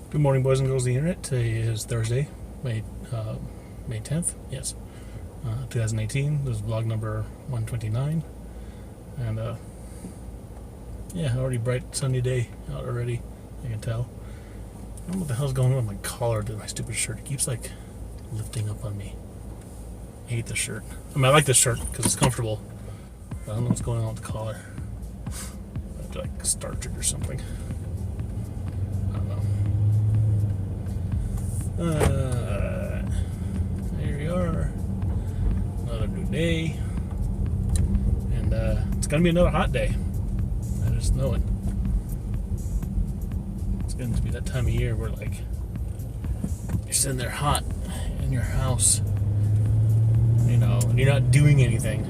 Good morning, boys and girls of the internet. Today is Thursday, May 10th. Yes, 2018. This is vlog number 129, and already bright sunny day out already. I can tell. I don't know what the hell's going on with my collar to my stupid shirt. It keeps like lifting up on me. I hate this shirt. I mean, I like this shirt because it's comfortable. But I don't know what's going on with the collar. I have to like starch it or something. I don't know. Here we are. Another new day. And it's going to be another hot day. I just know it. It's going to be that time of year where, like, you're sitting there hot in your house, you know, and you're not doing anything.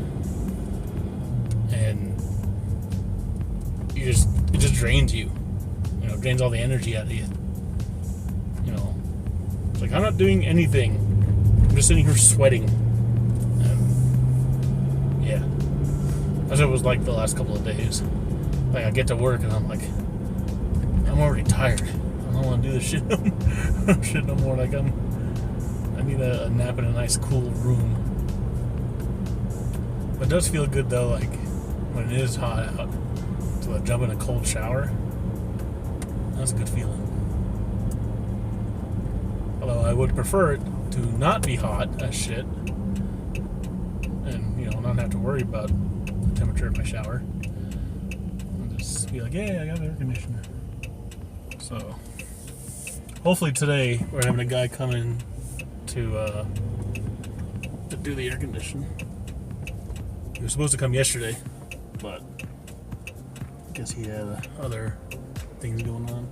And it just drains you. You know, drains all the energy out of you. You know, it's like, I'm not doing anything. I'm just sitting here sweating. And yeah, that's what it was like the last couple of days. Like, I get to work and I'm like, I'm already tired. I don't want to do this shit. Shit no more. Like, I need a nap in a nice cool room. But it does feel good though, like when it is hot out, to jump in a cold shower. That's a good feeling. Although I would prefer it to not be hot as shit, and you know, not have to worry about the temperature of my shower. And just be like, yeah, I got an air conditioner. So hopefully today we're having a guy come in to do the air conditioning. He was supposed to come yesterday, but I guess he had other things going on.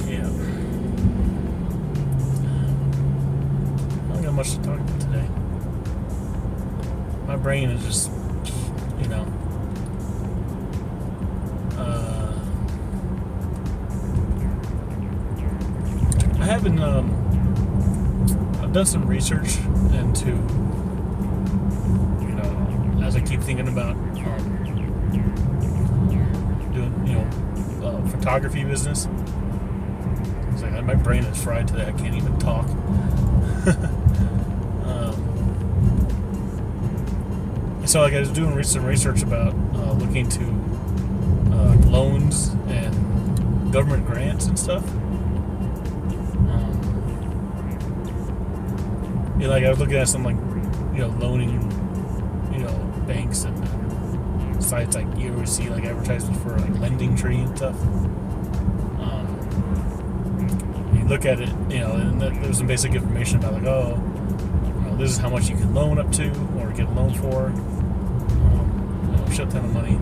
Yeah. I don't got much to talk about today. My brain is just, you know, I've done some research into, you know, as I keep thinking about doing, you know, photography business. It's like my brain is fried today. I can't even talk. So like I was doing some research about looking to loans and government grants and stuff. You know, like I was looking at some, like, you know, loaning, you know, banks and sites like you ever see like advertisements for like Lending Tree and stuff. You look at it, you know, and there's some basic information about like, oh, you know, this is how much you can loan up to or get a loan for. You know, shit ton of money,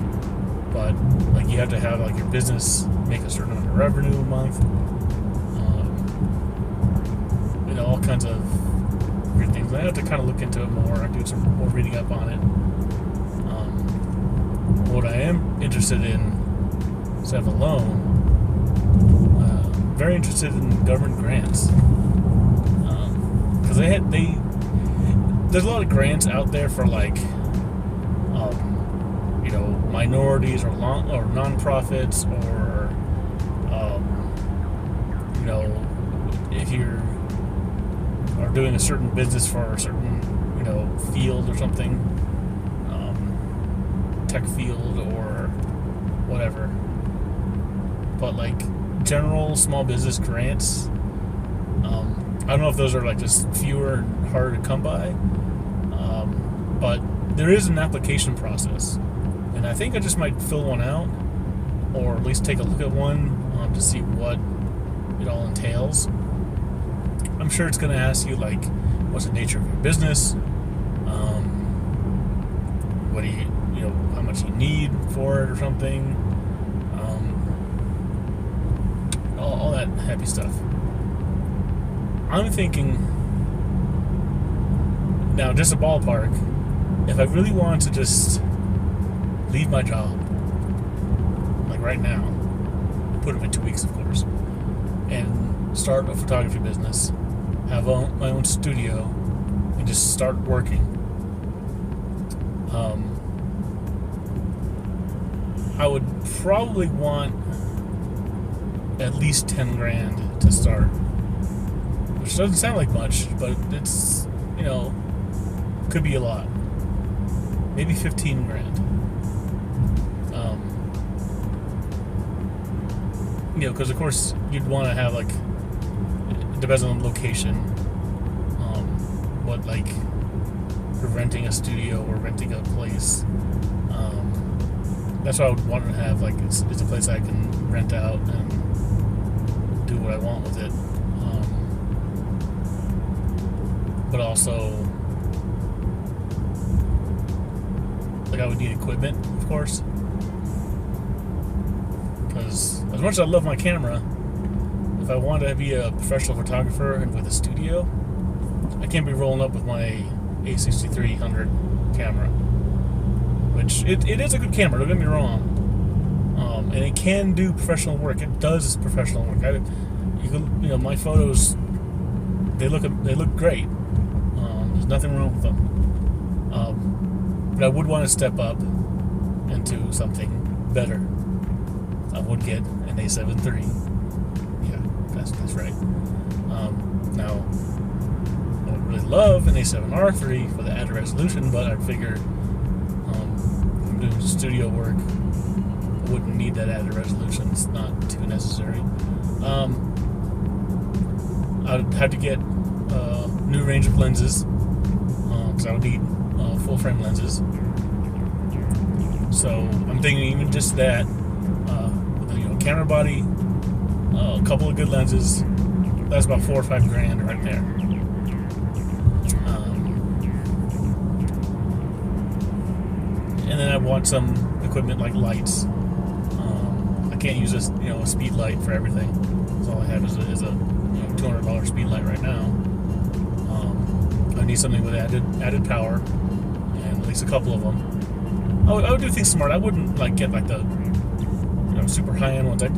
but like you have to have like your business make a certain amount of revenue a month. You know, all kinds of weird things. I have to kind of look into it more. I do some more reading up on it. What I am interested in instead of a loan, very interested in government grants, because there's a lot of grants out there for like, you know, minorities or nonprofits, or you know, if you're are doing a certain business for a certain, you know, field or something, tech field or whatever. But like general small business grants, I don't know if those are like just fewer and harder to come by, but there is an application process, and I think I just might fill one out, or at least take a look at one to see what it all entails. I'm sure it's going to ask you, like, what's the nature of your business? What do you know, how much you need for it or something? All that happy stuff. I'm thinking, now, just a ballpark, if I really wanted to just leave my job, like right now, put them in 2 weeks, of course, and start a photography business, have my own studio, and just start working. I would probably want at least 10 grand to start, which doesn't sound like much, but it's, could be a lot. Maybe 15 grand. Because of course you'd want to have, like, it depends on the location, what, like, you're renting a studio or renting a place. That's what I would want to have, like, it's a place I can rent out and do what I want with it. But also, like, I would need equipment, of course, because as much as I love my camera, if I want to be a professional photographer and with a studio, I can't be rolling up with my A6300 camera, which it is a good camera, don't get me wrong, and it can do professional work. It does professional work. My photos, they look great. There's nothing wrong with them. But I would want to step up into something better. I would get an A7 III. Yeah, that's right. Now, I would really love an A7R III for the added resolution, but I figured if I'm doing studio work, I wouldn't need that added resolution. It's not too necessary. I'd have to get a new range of lenses, because I would need full frame lenses. So I'm thinking even just that, with a camera body, a couple of good lenses, that's about 4 or 5 grand right there. And then I want some equipment like lights. I can't use a speed light for everything. So all I have is a $200 speed light right now. I need something with added power, and at least a couple of them. I would do things smart. I wouldn't get like the super high end ones. I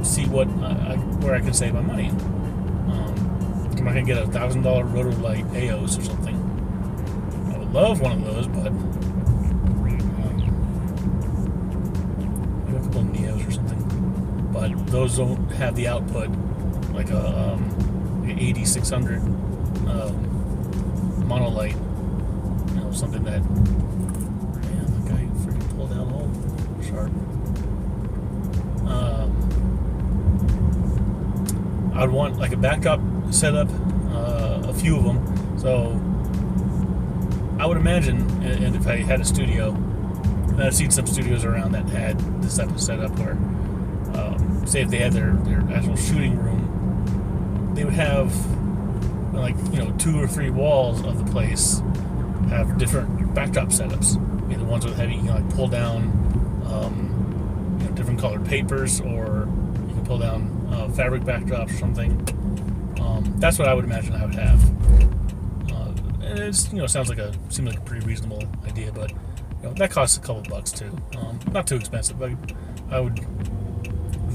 see where I can save my money. I'm not gonna get a $1,000 Rotolight EOS or something. I would love one of those, but maybe a couple of Neos or something. But those don't have the output like a 8600 monolight. Something that, man, the guy freaking pulled out all sharp. I'd want like a backdrop setup, a few of them. So I would imagine, and if I had a studio, and I've seen some studios around that had this type of setup where, say if they had their actual shooting room, they would have 2 or 3 walls of the place have different backdrop setups. The ones with heavy, you can pull down different colored papers, or you can pull down fabric backdrops or something. That's what I would imagine I would have. And it seems like a pretty reasonable idea, but that costs a couple bucks too. Not too expensive, but I would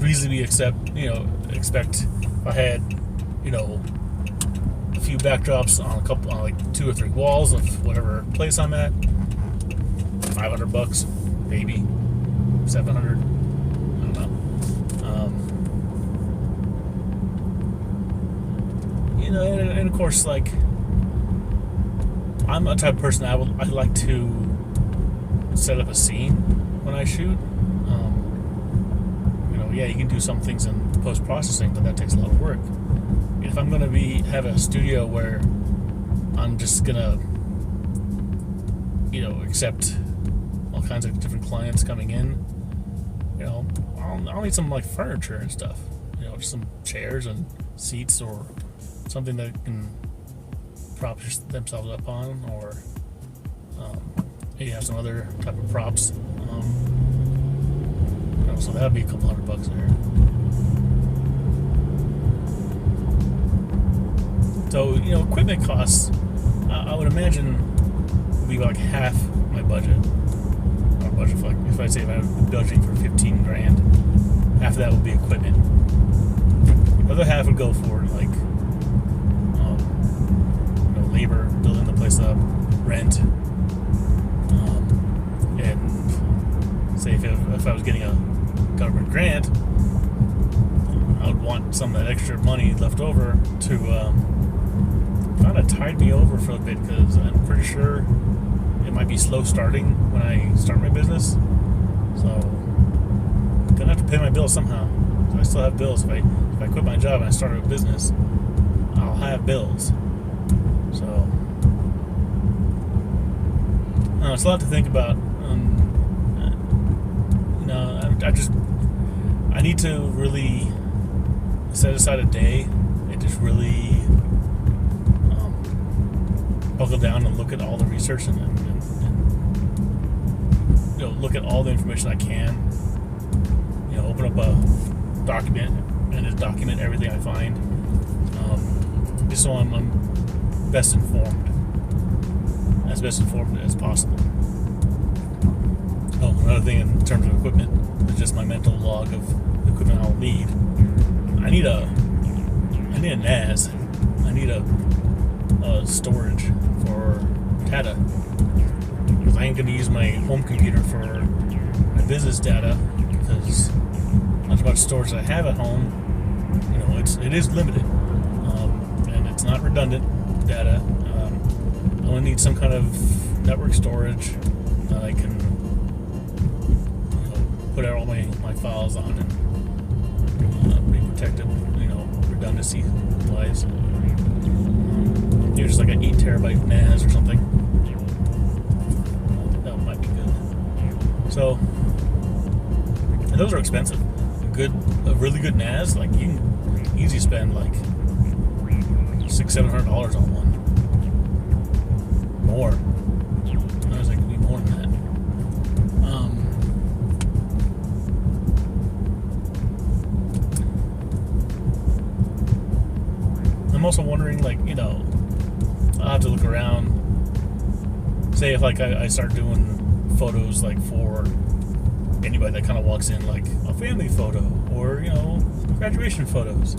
reasonably expect if I had a few backdrops on like 2 or 3 walls of whatever place I'm at, $500, maybe $700. I don't know. And of course, like, I'm a type of person I like to set up a scene when I shoot. Yeah, you can do some things in post-processing, but that takes a lot of work. If I'm going to have a studio where I'm just going to, accept all kinds of different clients coming in, I'll need some like furniture and stuff, just some chairs and seats or something that can prop themselves up on, or maybe have some other type of props. So that would be a couple $100 there. So, equipment costs, I would imagine, would be like half my budget. Our budget, for if I say if I'm budgeting for 15 grand, half of that would be equipment. The other half would go for labor, building the place up, rent. And say if I was getting a government grant, I would want some of that extra money left over to kind of tide me over for a bit, because I'm pretty sure it might be slow starting when I start my business. So I'm gonna have to pay my bills somehow. So I still have bills. If I quit my job and I start a business, I'll have bills. So it's a lot to think about. I need to really set aside a day and just really buckle down and look at all the research and look at all the information I can. Open up a document and just document everything I find, just so I'm best informed, as best informed as possible. Oh, another thing in terms of equipment is just my mental log of the equipment I'll need. I need a NAS. I need a storage for data, because I ain't going to use my home computer for my business data, because not as much storage I have at home, it is limited, and it's not redundant data. I only need some kind of network storage that I can put all my files on and be protected, redundancy wise. Just like an 8 terabyte NAS or something. That might be good. So, and those are expensive. A really good NAS, like you can easily spend like $600-700 on one. More. I was like, it'd be more than that. I'm also wondering, I'll have to look around. Say if I start doing photos for anybody that kind of walks in, like a family photo or graduation photos.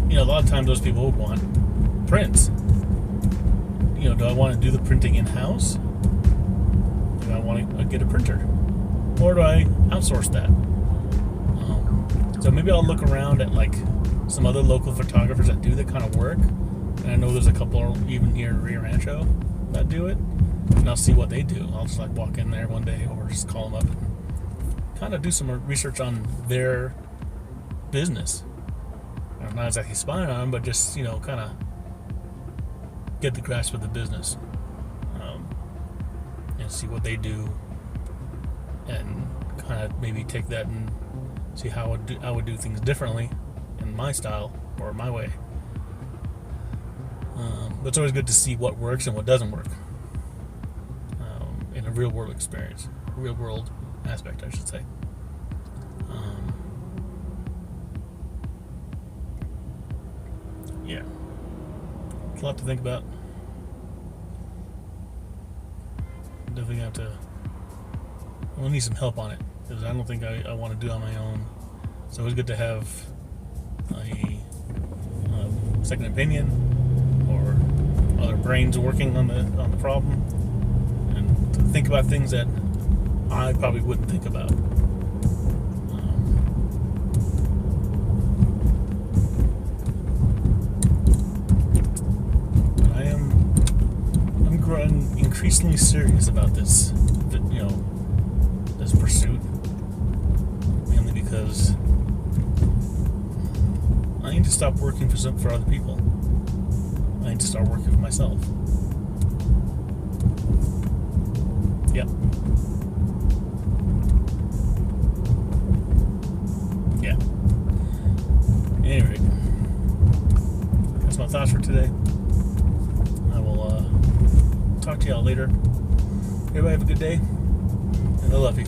A lot of times those people would want prints. Do I want to do the printing in house? Do I want to get a printer, or do I outsource that? So maybe I'll look around at some other local photographers that do that kind of work. And I know there's a couple even here in Rio Rancho that do it. And I'll see what they do. I'll just walk in there one day or just call them up and kind of do some research on their business. I'm not exactly spying on them, but just, kind of get the grasp of the business. And see what they do. And kind of maybe take that and see how I would do things differently in my style or my way. But it's always good to see what works and what doesn't work in a real world experience, real world aspect, I should say. Yeah, it's a lot to think about. Definitely have to. I'll need some help on it, because I don't think I want to do it on my own. So it's good to have a second opinion or other brains working on the problem, and to think about things that I probably wouldn't think about. But I'm growing increasingly serious about this, this pursuit, mainly because I need to stop working for other people. I need to start working for myself. Yep. Yeah. Anyway, that's my thoughts for today. I will talk to y'all later. Everybody have a good day, and I love you.